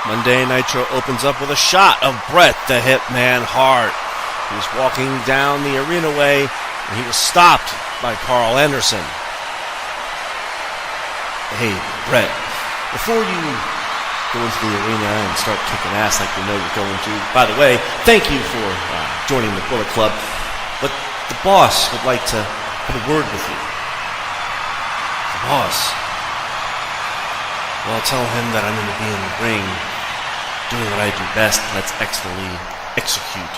Monday Nitro opens up with a shot of Bret the Hitman Hart. He was walking down the arena way, and he was stopped by Carl Anderson. Hey, Bret, before you go into the arena and start kicking ass like you know you're going to, by the way, thank you for joining the Bullet Club, but the boss would like to have a word with you. The boss? Well, tell him that I'm going to be in the ring doing what I do best, and that's excellently execute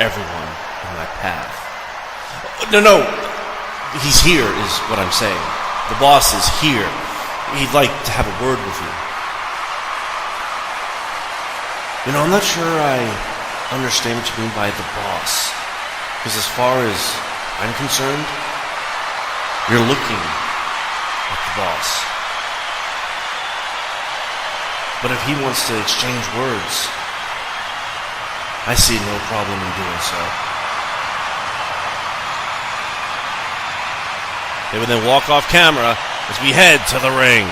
everyone in my path. No, he's here is what I'm saying. The boss is here. He'd like to have a word with you. You know, I'm not sure I understand what you mean by the boss, because as far as I'm concerned, you're looking at the boss. But if he wants to exchange words, I see no problem in doing so. They would then walk off camera as we head to the ring.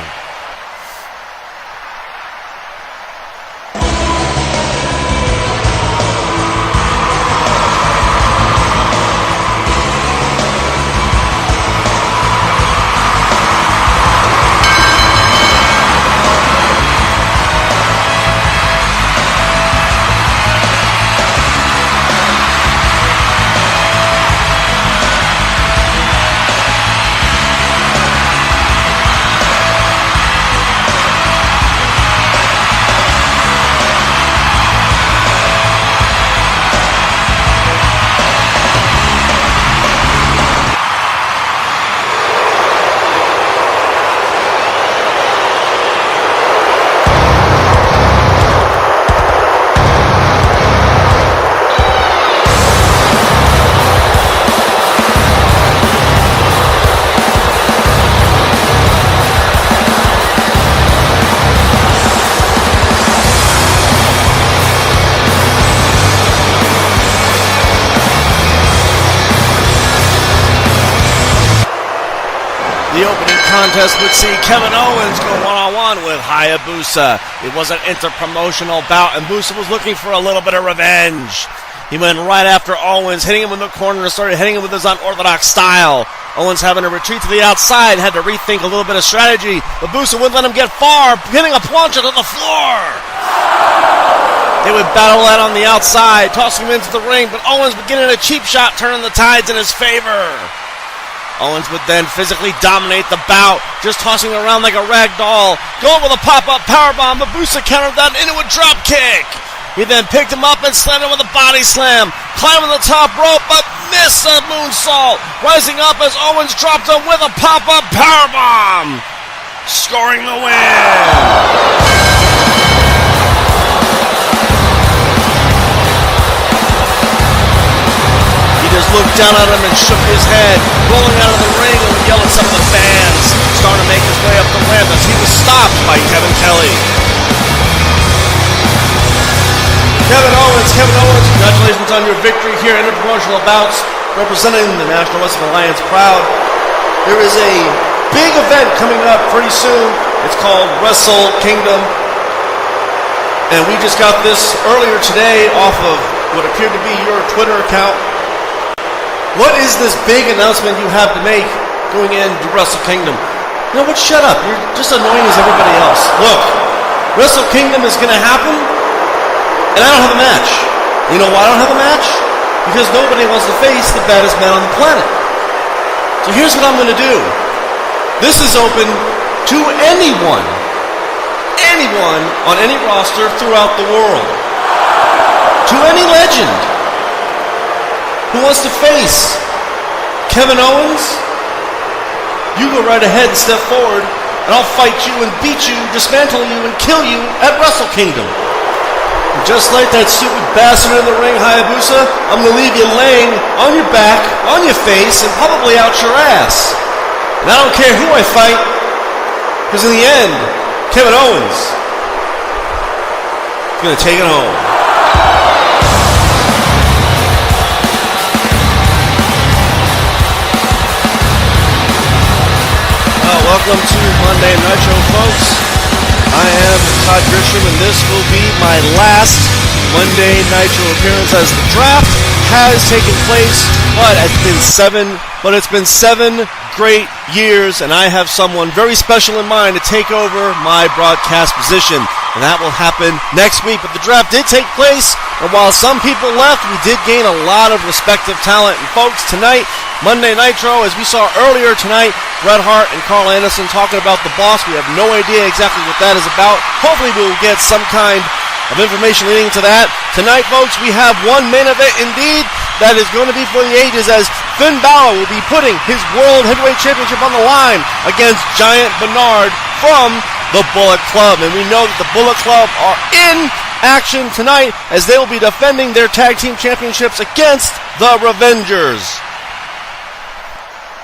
The opening contest would see Kevin Owens go one-on-one with Hayabusa. It was an interpromotional bout, and Busa was looking for a little bit of revenge. He went right after Owens, hitting him in the corner and started hitting him with his unorthodox style. Owens having to retreat to the outside, had to rethink a little bit of strategy, but Busa wouldn't let him get far, hitting a plunger to the floor. They would battle out on the outside, tossing him into the ring, but Owens would get in a cheap shot, turning the tides in his favor. Owens would then physically dominate the bout, just tossing him around like a rag doll, going with a pop-up powerbomb, but Busa countered that into a drop kick. He then picked him up and slammed him with a body slam, climbing the top rope, but missed a moonsault, rising up as Owens dropped him with a pop-up powerbomb, scoring the win. Just looked down at him and shook his head, rolling out of the ring and would yell at some of the fans, starting to make his way up the ramp as he was stopped by Kevin Kelly. Kevin Owens, congratulations on your victory here in the promotional bouts, representing the National Wrestling Alliance proud. There is a big event coming up pretty soon. It's called Wrestle Kingdom. And we just got this earlier today off of what appeared to be your Twitter account. What is this big announcement you have to make going into Wrestle Kingdom? You know what? Shut up. You're just annoying as everybody else. Look, Wrestle Kingdom is going to happen, and I don't have a match. You know why I don't have a match? Because nobody wants to face the baddest man on the planet. So here's what I'm going to do. This is open to anyone on any roster throughout the world. To any legend who wants to face Kevin Owens, you go right ahead and step forward, and I'll fight you and beat you, dismantle you, and kill you at Wrestle Kingdom. And just like that stupid bastard in the ring, Hayabusa, I'm going to leave you laying on your back, on your face, and probably out your ass. And I don't care who I fight, because in the end, Kevin Owens is going to take it home. Welcome to Monday Nitro, folks. I am Todd Grisham, and this will be my last Monday Nitro appearance as the draft has taken place, but it's been seven great years, and I have someone very special in mind to take over my broadcast position, and that will happen next week. But the draft did take place, and while some people left, we did gain a lot of respective talent. And folks, tonight, Monday Nitro, as we saw earlier tonight, Bret Hart and Carl Anderson talking about the boss. We have no idea exactly what that is about. Hopefully we will get some kind of information leading to that. Tonight, folks, we have one main event indeed that is going to be for the ages, as Finn Balor will be putting his World Heavyweight Championship on the line against Giant Bernard from the Bullet Club. And we know that the Bullet Club are in action tonight as they will be defending their tag team championships against the Revengers.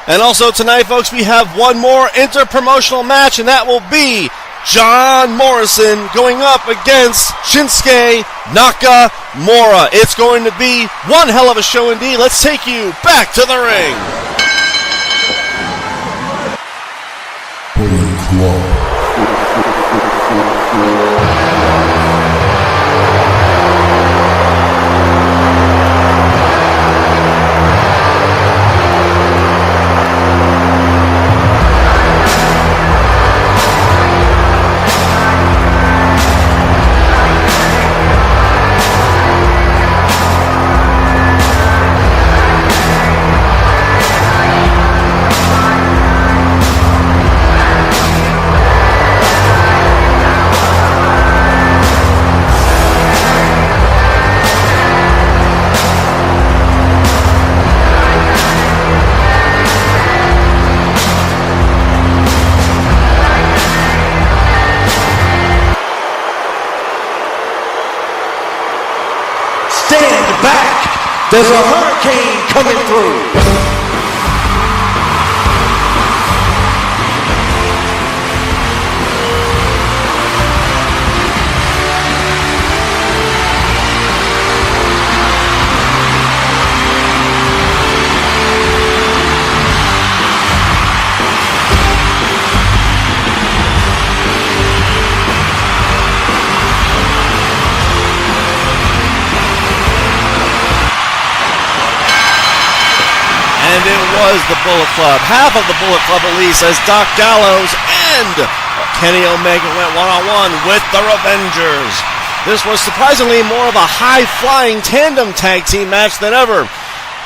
And also tonight, folks, we have one more inter-promotional match, and that will be John Morrison going up against Shinsuke Nakamura. It's going to be one hell of a show indeed. Let's take you back to the ring. Bullet Club. There's a hurricane coming through. And it was the Bullet Club, half of the Bullet Club at least, as Doc Gallows and Kenny Omega went one-on-one with the Revengers. This was surprisingly more of a high-flying tandem tag team match than ever.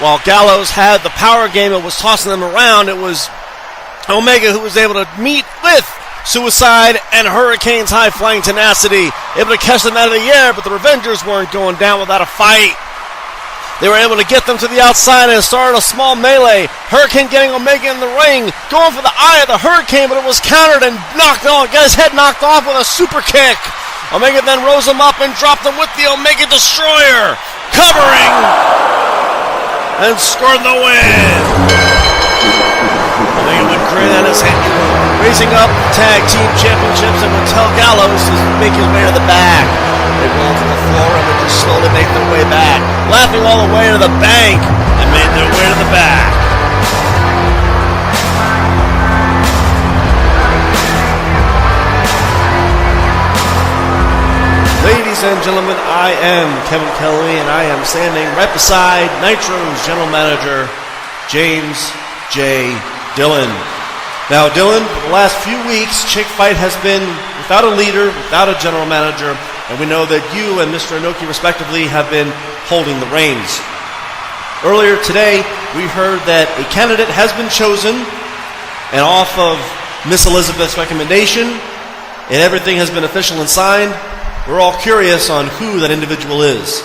While Gallows had the power game and was tossing them around, it was Omega who was able to meet with Suicide and Hurricane's high-flying tenacity, able to catch them out of the air, but the Revengers weren't going down without a fight. They were able to get them to the outside and started a small melee. Hurricane getting Omega in the ring, going for the eye of the Hurricane, but it was countered and knocked on. Got his head knocked off with a super kick. Omega then rose him up and dropped him with the Omega Destroyer, covering and scored the win. Omega would grin at his head, raising up tag team championships, and would tell Gallows to make his way to the back. They roll to the floor and would just slowly make their way back, laughing all the way to the bank and made their way to the back. Ladies and gentlemen, I am Kevin Kelly, and I am standing right beside Nitro's general manager, James J. Dillon. Now, Dillon, for the last few weeks, Chick Fight has been without a leader, without a general manager, and we know that you and Mr. Inoki, respectively, have been holding the reins. Earlier today, we heard that a candidate has been chosen, and off of Miss Elizabeth's recommendation, and everything has been official and signed. We're all curious on who that individual is.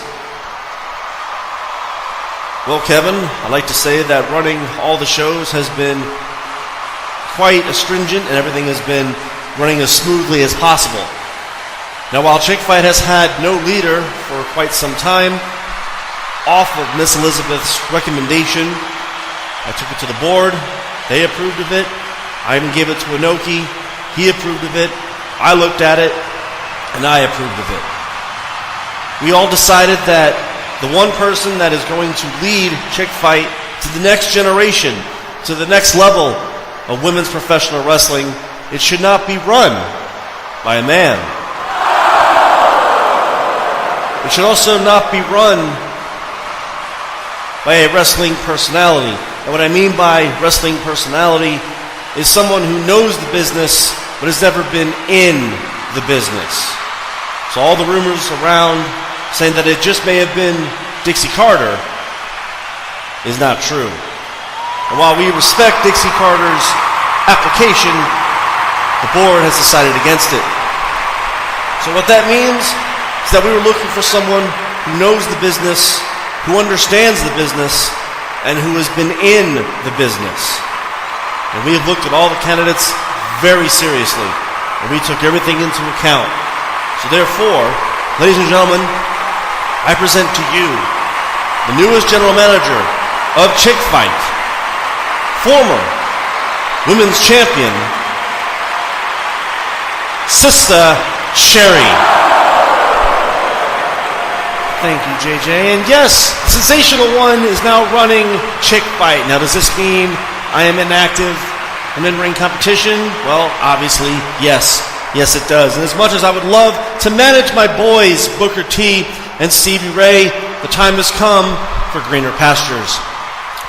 Well, Kevin, I'd like to say that running all the shows has been quite astringent, and everything has been running as smoothly as possible. Now, while Chick Fight has had no leader for quite some time, off of Miss Elizabeth's recommendation, I took it to the board. They approved of it. I even gave it to Inoki. He approved of it. I looked at it, and I approved of it. We all decided that the one person that is going to lead Chick Fight to the next generation, to the next level of women's professional wrestling, it should not be run by a man. It should also not be run by a wrestling personality. And what I mean by wrestling personality is someone who knows the business but has never been in the business. So all the rumors around saying that it just may have been Dixie Carter is not true. And while we respect Dixie Carter's application, the board has decided against it. So what that means is that we were looking for someone who knows the business, who understands the business, and who has been in the business. And we have looked at all the candidates very seriously, and we took everything into account. So therefore, ladies and gentlemen, I present to you the newest general manager of Chick Fight, former women's champion, Sister Sherry. Thank you, JJ. And yes, Sensational One is now running Chick Fight. Now, does this mean I am inactive in in-ring competition? Well, obviously, yes. Yes, it does. And as much as I would love to manage my boys, Booker T and Stevie Ray, the time has come for greener pastures.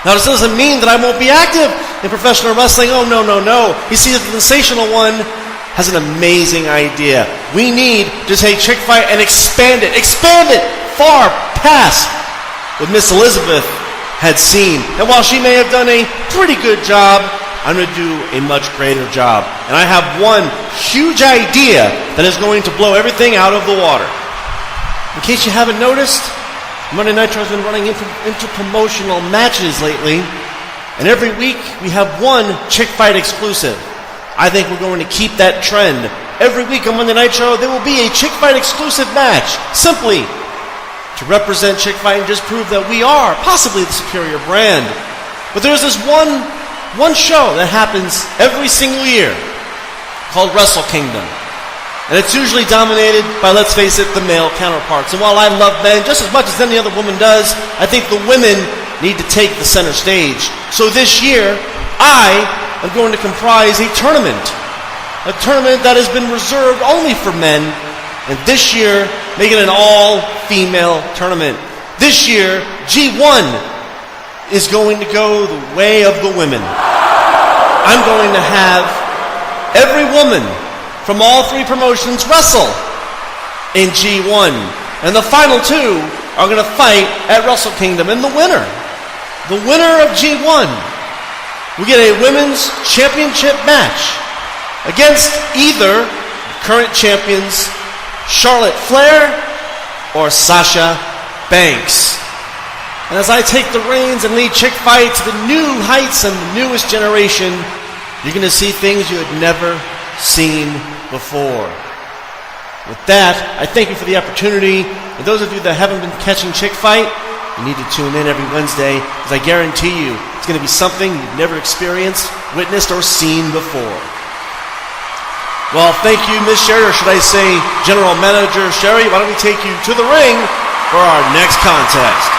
Now, this doesn't mean that I won't be active in professional wrestling. Oh, no, no, no. You see, the Sensational One has an amazing idea. We need to take Chick Fight and expand it far past what Miss Elizabeth had seen. And while she may have done a pretty good job, I'm going to do a much greater job. And I have one huge idea that is going to blow everything out of the water. In case you haven't noticed, Monday Nitro has been running inter-promotional matches lately. And every week we have one Chick Fight exclusive. I think we're going to keep that trend. Every week on Monday Nitro, there will be a Chick Fight exclusive match. Simply to represent Chick Fight and just prove that we are possibly the superior brand. But there's this one show that happens every single year called Wrestle Kingdom. And it's usually dominated by, let's face it, the male counterparts. And while I love men just as much as any other woman does, I think the women need to take the center stage. So this year, I am going to comprise a tournament that has been reserved only for men. And this year, make it an all-female tournament. This year, G1 is going to go the way of the women. I'm going to have every woman from all three promotions wrestle in G1. And the final two are going to fight at Wrestle Kingdom. And the winner of G1 will get a women's championship match against either current champions Charlotte Flair or Sasha Banks. And as I take the reins and lead Chick Fight to the new heights and the newest generation, you're going to see things you had never seen before. With that, I thank you for the opportunity. And those of you that haven't been catching Chick Fight, you need to tune in every Wednesday, because I guarantee you it's going to be something you've never experienced, witnessed, or seen before. Well, thank you, Ms. Sherry, or should I say General Manager Sherry. Why don't we take you to the ring for our next contest.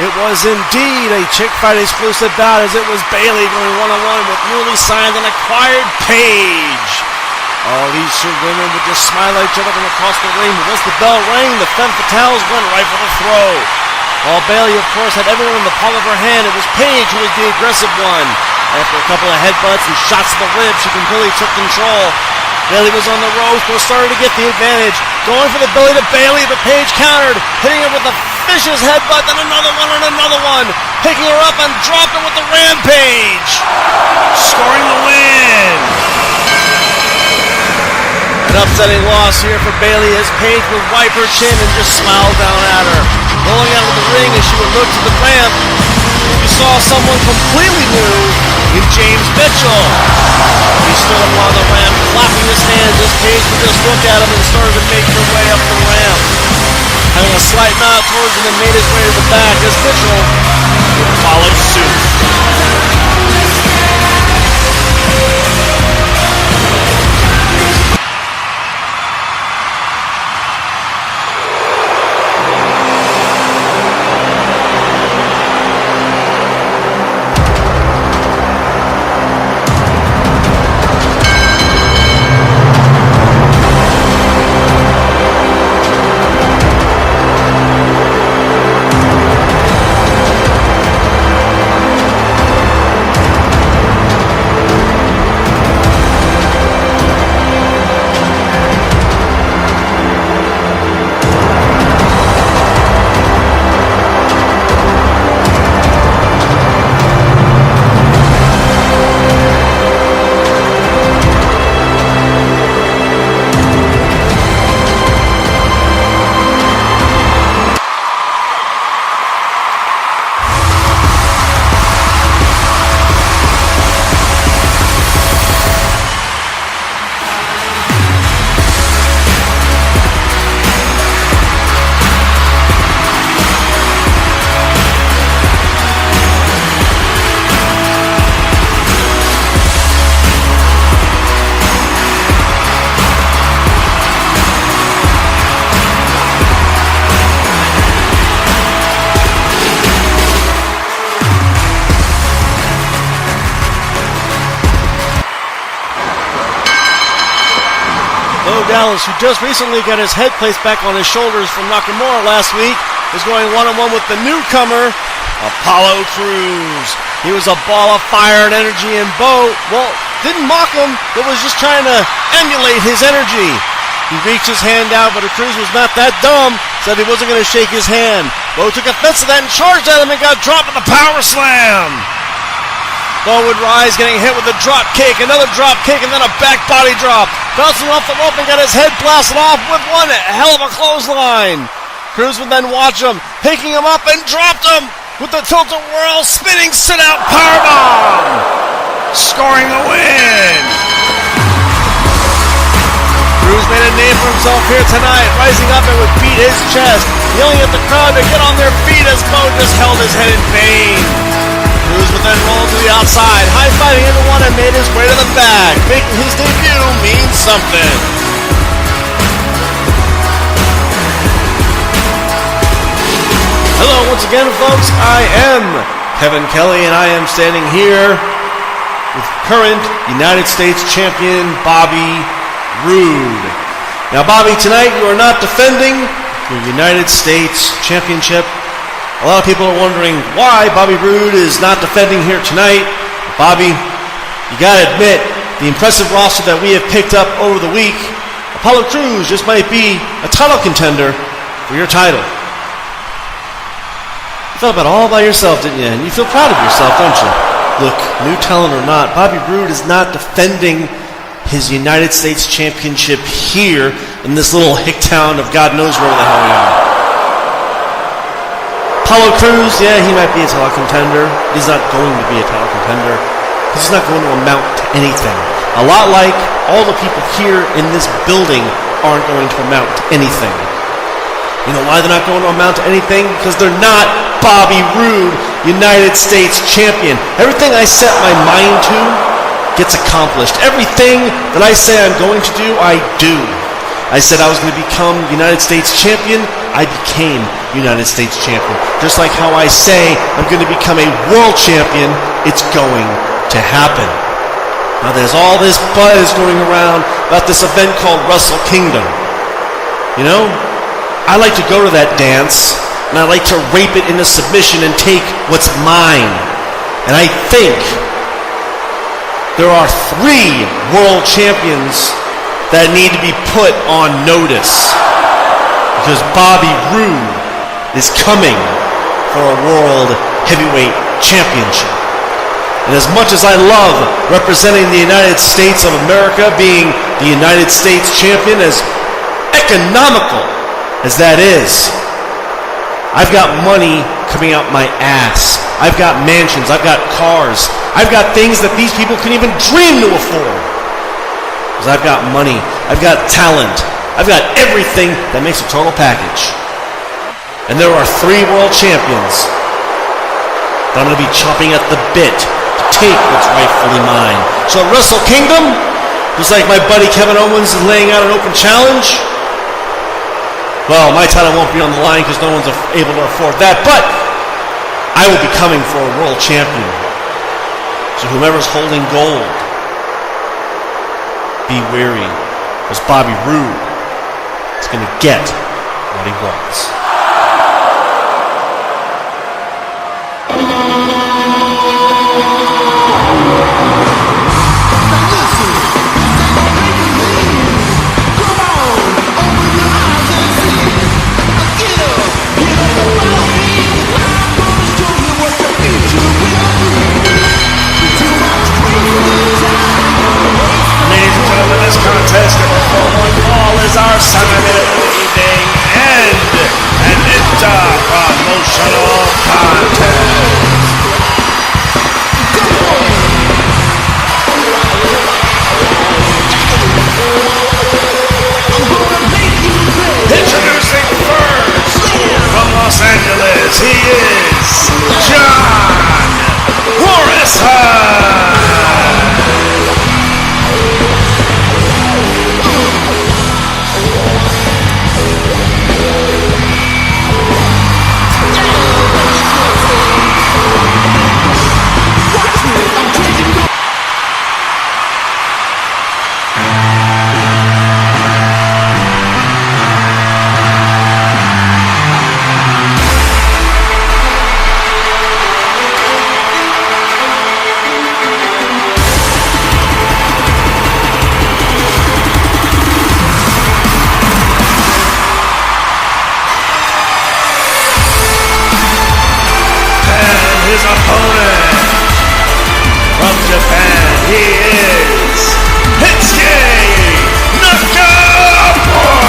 It was indeed a chick fight exclusive bout, as it was Bayley going one-on-one with newly signed and acquired Paige. All these two women would just smile at each other from across the ring, but once the bell rang, the femme fatales went right for the throw. While Bayley, of course, had everyone in the palm of her hand, it was Paige who was the aggressive one. After a couple of headbutts and shots to the ribs, she completely took control. Bayley was on the ropes, but was starting to get the advantage. Going for the belly to Bayley, but Paige countered, hitting her with a vicious headbutt, then another one, picking her up and dropped her with the rampage, scoring the win. An upsetting loss here for Bayley, as Paige would wipe her chin and just smile down at her. Rolling out of the ring as she would look to the ramp, you saw someone completely new in James Mitchell. He stood up on the ramp, clapping his hands as Paige would just look at him and started to make her way up the ramp. Having a slight nod towards him and made his way to the back as Mitchell would follow suit. Dallas, who just recently got his head placed back on his shoulders from Nakamura last week, is going one-on-one with the newcomer, Apollo Crews. He was a ball of fire and energy, and Bo, well, didn't mock him, but was just trying to emulate his energy. He reached his hand out, but Crews was not that dumb, said he wasn't going to shake his hand. Bo took offense to that and charged at him and got dropped with a power slam. Bo would rise, getting hit with a drop kick, another drop kick, and then a back body drop. Bouncing off the rope and got his head blasted off with one hell of a clothesline. Crews would then watch him, picking him up and dropped him with the tilt-a-whirl spinning sit-out powerbomb, scoring the win. Crews made a name for himself here tonight, rising up and would beat his chest, yelling at the crowd to get on their feet as Bo just held his head in vain. Crews would then roll to the outside, high-fiving everyone, and made his way to the back, making his debut mean something. Hello once again, folks. I am Kevin Kelly, and I am standing here with current United States champion Bobby Roode. Now, Bobby, tonight you are not defending your United States championship. A lot of people are wondering why Bobby Roode is not defending here tonight. Bobby, you gotta admit, the impressive roster that we have picked up over the week, Apollo Crews just might be a title contender for your title. You felt about all by yourself, didn't you? And you feel proud of yourself, don't you? Look, new talent or not, Bobby Roode is not defending his United States championship here in this little hick town of God knows where the hell we are. Apollo Crews, yeah, he might be a title contender. He's not going to be a title contender because he's not going to amount to anything. A lot like all the people here in this building aren't going to amount to anything. You know why they're not going to amount to anything? Because they're not Bobby Roode, United States champion. Everything I set my mind to gets accomplished. Everything that I say I'm going to do, I do. I said I was going to become United States champion. I became United States champion. Just like how I say I'm going to become a world champion, it's going to happen. Now there's all this buzz going around about this event called Wrestle Kingdom. You know, I like to go to that dance, and I like to rape it into submission and take what's mine. And I think there are 3 world champions that need to be put on notice, because Bobby Roode is coming for a world heavyweight championship. And as much as I love representing the United States of America, being the United States champion, as economical as that is, I've got money coming out my ass. I've got mansions, I've got cars, I've got things that these people can even dream to afford. Because I've got money, I've got talent, I've got everything that makes a total package. And there are 3 world champions that I'm going to be chopping at the bit to take what's rightfully mine. So at Wrestle Kingdom, just like my buddy Kevin Owens is laying out an open challenge, well, my title won't be on the line because no one's able to afford that, but I will be coming for a world champion. So whomever's holding gold, be wary, because Bobby Roode is going to get what he wants. Contest number 4 fall is our 7-minute evening and an inter-promotional contest. Introducing first from Los Angeles, he is John Morrison. His opponent from Japan, he is Hitsuki Nakamura.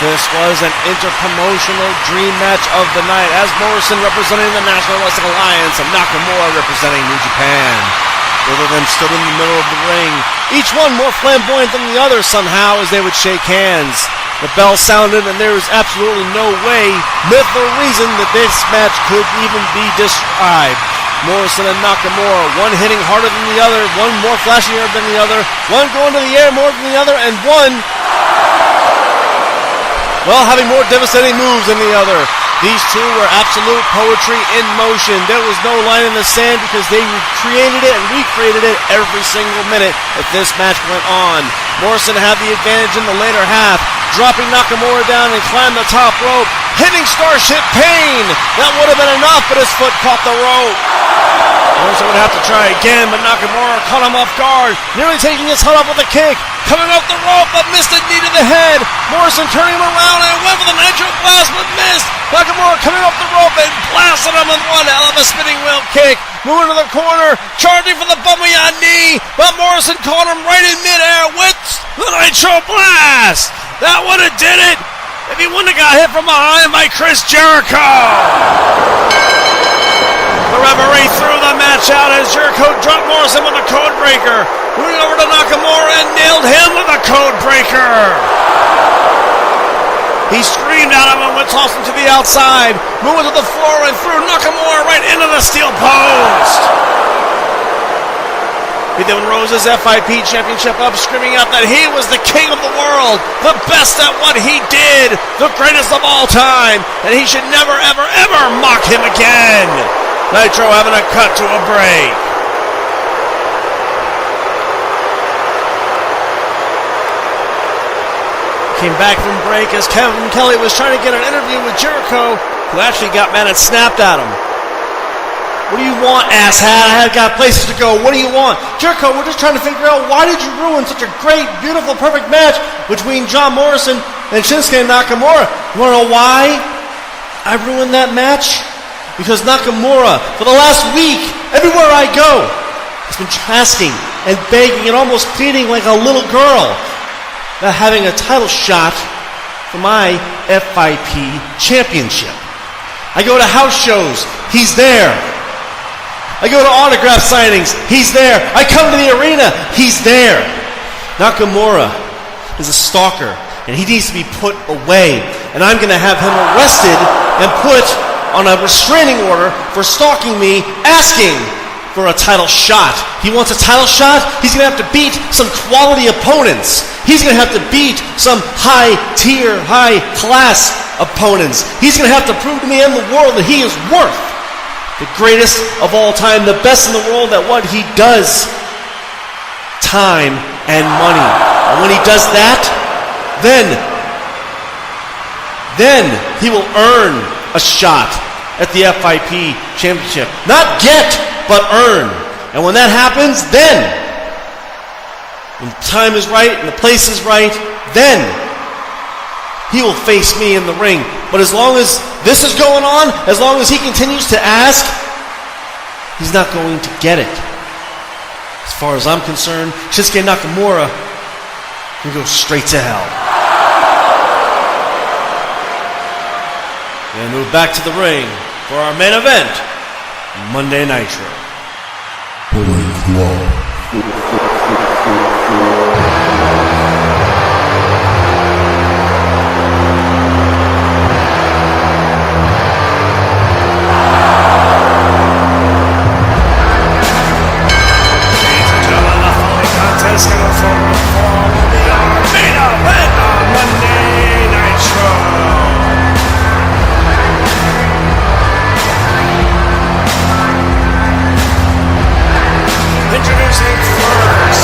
This was an inter-promotional dream match of the night, as Morrison representing the National Wrestling Alliance and Nakamura representing New Japan. Both of them stood in the middle of the ring, each one more flamboyant than the other somehow as they would shake hands. The bell sounded and there was absolutely no way, myth or reason, that this match could even be described. Morrison and Nakamura, one hitting harder than the other, one more flashier than the other, one going to the air more than the other, and one, well, having more devastating moves than the other. These two were absolute poetry in motion. There was no line in the sand because they created it and recreated it every single minute that this match went on. Morrison had the advantage in the later half, dropping Nakamura down and climbed the top rope, hitting Starship Pain. That would have been enough, but his foot caught the rope. Morrison would have to try again, but Nakamura caught him off guard, nearly taking his head off with a kick. coming up the rope, but missed a knee to the head. Morrison turning him around and went for the Nitro Blast, but missed. Nakamura coming up the rope and blasted him with one hell of a spinning wheel kick. Moving to the corner, charging for the Bumblebee knee, but Morrison caught him right in midair with the Nitro Blast. That would have did it if he wouldn't have got hit from behind by Chris Jericho. The referee threw the match out as Jericho dropped Morrison with a code breaker. Moving over to Nakamura and nailed him with a code breaker. He screamed at him and went tossed him to the outside. Moving to the floor and threw Nakamura right into the steel post. He then rose his FIP championship up, screaming out that he was the king of the world, the best at what he did, the greatest of all time, and he should never, ever, ever mock him again. Nitro having a cut to a break. Came back from break as Kevin Kelly was trying to get an interview with Jericho, who actually got mad and snapped at him. What do you want, asshat? I have got places to go. What do you want? Jericho, we're just trying to figure out why did you ruin such a great, beautiful, perfect match between John Morrison and Shinsuke Nakamura. You want to know why I ruined that match? Because Nakamura, for the last week, everywhere I go, has been asking and begging and almost pleading like a little girl about having a title shot for my FIP championship. I go to house shows, he's there. I go to autograph signings, he's there. I come to the arena, he's there. Nakamura is a stalker, and he needs to be put away. And I'm going to have him arrested and put on a restraining order for stalking me, asking for a title shot. He wants a title shot? He's going to have to beat some quality opponents. He's going to have to beat some high-tier, high-class opponents. He's going to have to prove to me and the world that he is worth the greatest of all time, the best in the world at what he does. Time and money. And when he does that, then he will earn a shot at the FIP championship. Not get, but earn. And when that happens, then, when the time is right and the place is right, then he will face me in the ring. But as long as this is going on, as long as he continues to ask, he's not going to get it. As far as I'm concerned, Shinsuke Nakamura can go straight to hell. And move back to the ring for our main event, Monday Nitro. Introducing first,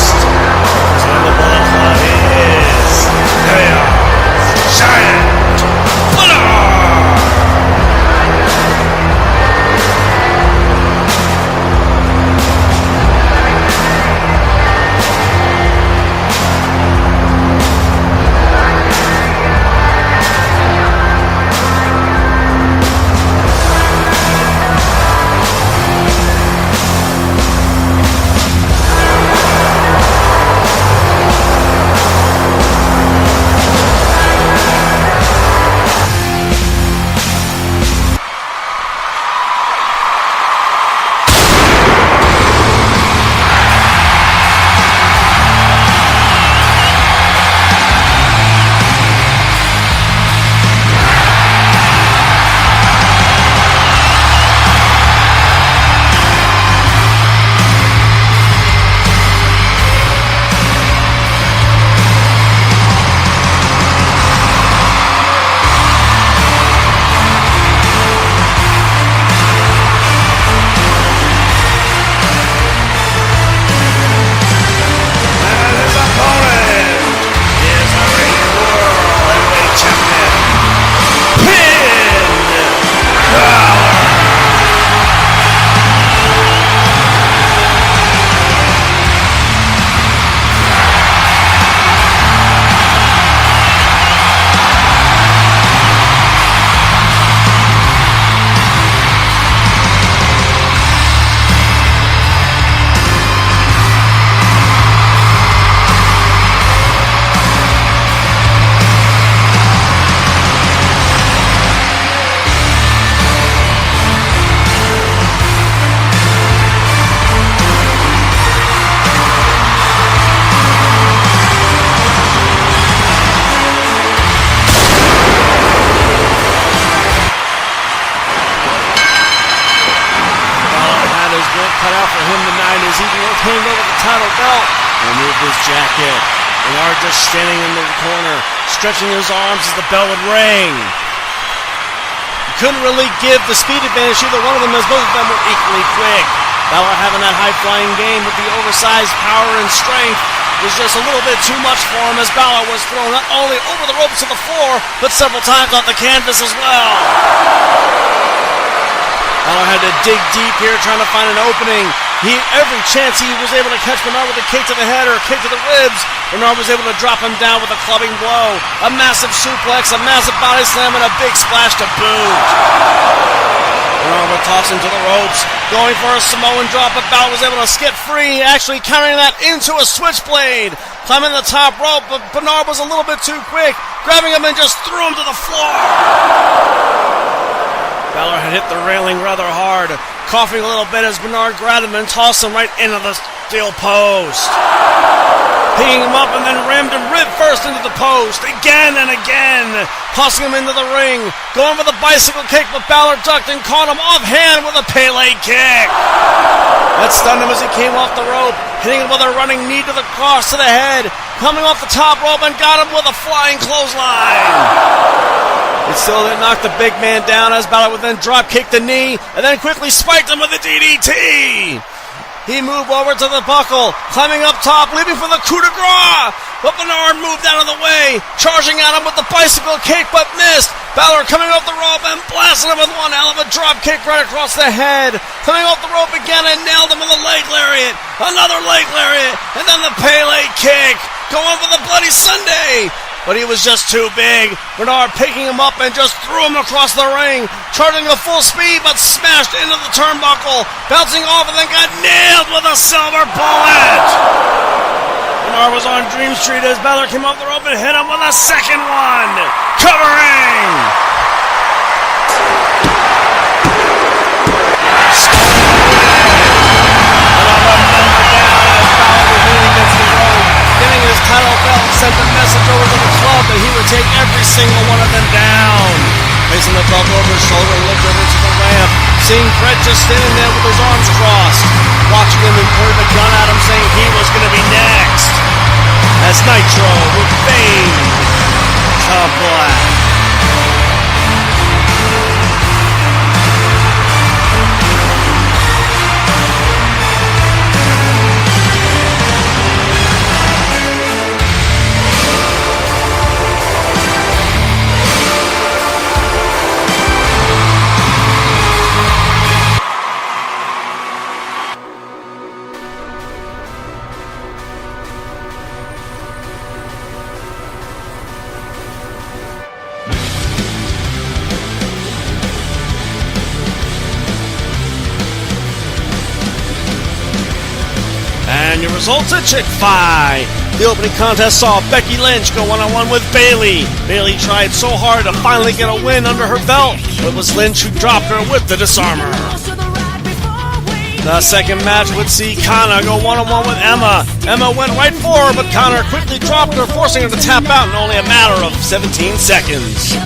his jacket. Bernard just standing in the corner, stretching his arms as the bell would ring. He couldn't really give the speed advantage to either one of them, as both of them were equally quick. Balor having that high-flying game with the oversized power and strength was just a little bit too much for him, as Balor was thrown not only over the ropes to the floor, but several times off the canvas as well. Balor had to dig deep here trying to find an opening. Every chance he was able to catch Bernard with a kick to the head or a kick to the ribs, Bernard was able to drop him down with a clubbing blow, a massive suplex, a massive body slam, and a big splash to boot. Bernard would toss him to the ropes, going for a Samoan drop, but Balor was able to skip free, actually countering that into a switchblade. Climbing the top rope, but Bernard was a little bit too quick, grabbing him and just threw him to the floor. Balor had hit the railing rather hard, coughing a little bit as Bernard grabbed him and tossed him right into the steel post. Picking him up and then rammed him rib first into the post, again and again, tossing him into the ring, going for the bicycle kick, but Balor ducked and caught him offhand with a Pele kick. That stunned him as he came off the rope, hitting him with a running knee to the cross to the head, coming off the top rope and got him with a flying clothesline. It still didn't knock the big man down, as Balor would then drop kick the knee and then quickly spiked him with a DDT. He moved over to the buckle, climbing up top, leaving for the coup de grace. But Bernard moved out of the way, charging at him with the bicycle kick, but missed. Balor coming off the rope and blasting him with one hell of a drop kick right across the head. Coming off the rope again and nailed him with a leg lariat. Another leg lariat, and then the Pele kick. Going for the Bloody Sunday. But he was just too big. Bernard picking him up and just threw him across the ring, charging at full speed, but smashed into the turnbuckle, bouncing off and then got nailed with a silver bullet. Bernard was on Dream Street as Balor came off the rope and hit him with a second one, covering. Getting his title belt, sent a message over to the club that he would take every single one of them down. Placing the belt over his shoulder and looked over to the ramp, seeing Fred just standing there with his arms crossed, watching him and pointing a gun at him, saying he was going to be next. As Nitro would fade to black. And your results at Chick Fi. The opening contest saw Becky Lynch go one-on-one with Bayley. Bayley tried so hard to finally get a win under her belt, but it was Lynch who dropped her with the disarmor. The second match would see Kana go one-on-one with Emma. Emma went right for her, but Kana quickly dropped her, forcing her to tap out in only a matter of 17 seconds.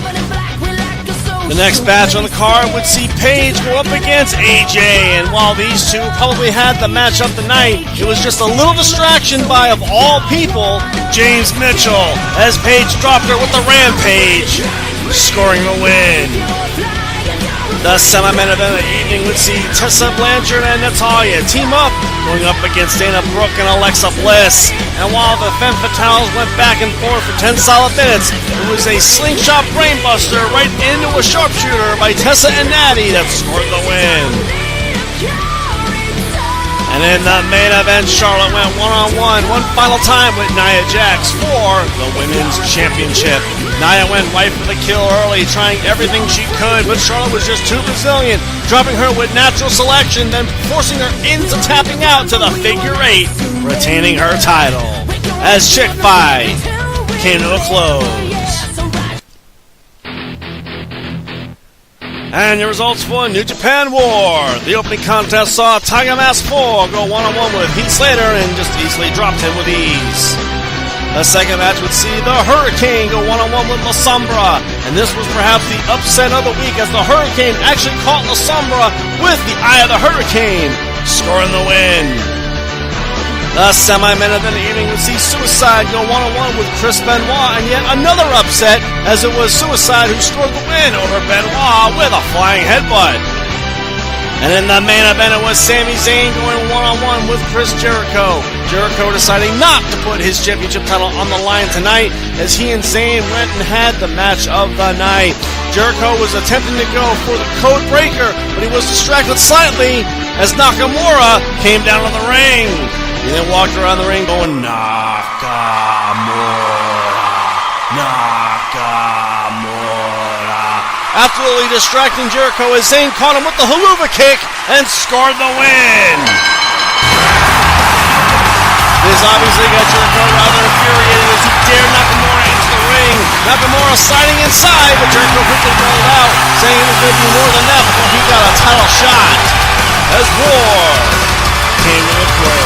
The next match on the card would see Paige go up against AJ, and while these two probably had the match of the night, it was just a little distraction by, of all people, James Mitchell, as Paige dropped her with the Rampage, scoring the win. The semi-main event of the evening would see Tessa Blanchard and Natalya team up, going up against Dana Brooke and Alexa Bliss. And while the Femme Fatales went back and forth for 10 solid minutes, it was a slingshot brainbuster right into a sharpshooter by Tessa and Natty that scored the win. And in the main event, Charlotte went one-on-one one final time with Nia Jax for the Women's Championship. Nia went right for the kill early, trying everything she could, but Charlotte was just too resilient, dropping her with natural selection, then forcing her into tapping out to the figure 8, retaining her title. As Chick Fi came to a close. And your results for New Japan War. The opening contest saw Tiger Mask 4 go one-on-one with Heath Slater and just easily dropped him with ease. The second match would see the Hurricane go one-on-one with La Sombra, and this was perhaps the upset of the week as the Hurricane actually caught La Sombra with the Eye of the Hurricane, scoring the win. The semi-main event of the evening would see Suicide go one-on-one with Chris Benoit, and yet another upset, as it was Suicide who scored the win over Benoit with a flying headbutt. And in the main event, it was Sami Zayn going one-on-one with Chris Jericho. Jericho deciding not to put his championship title on the line tonight, as he and Zayn went and had the match of the night. Jericho was attempting to go for the code breaker, but he was distracted slightly as Nakamura came down to the ring. He then walked around the ring going, Nakamura. Absolutely distracting Jericho as Zayn caught him with the haluva kick and scored the win. This obviously got Jericho rather infuriated as he dared Nakamura into the ring. Nakamura sliding inside, but Jericho quickly rolled out, saying it was going to be more than that before he got a title shot. As War came to a close.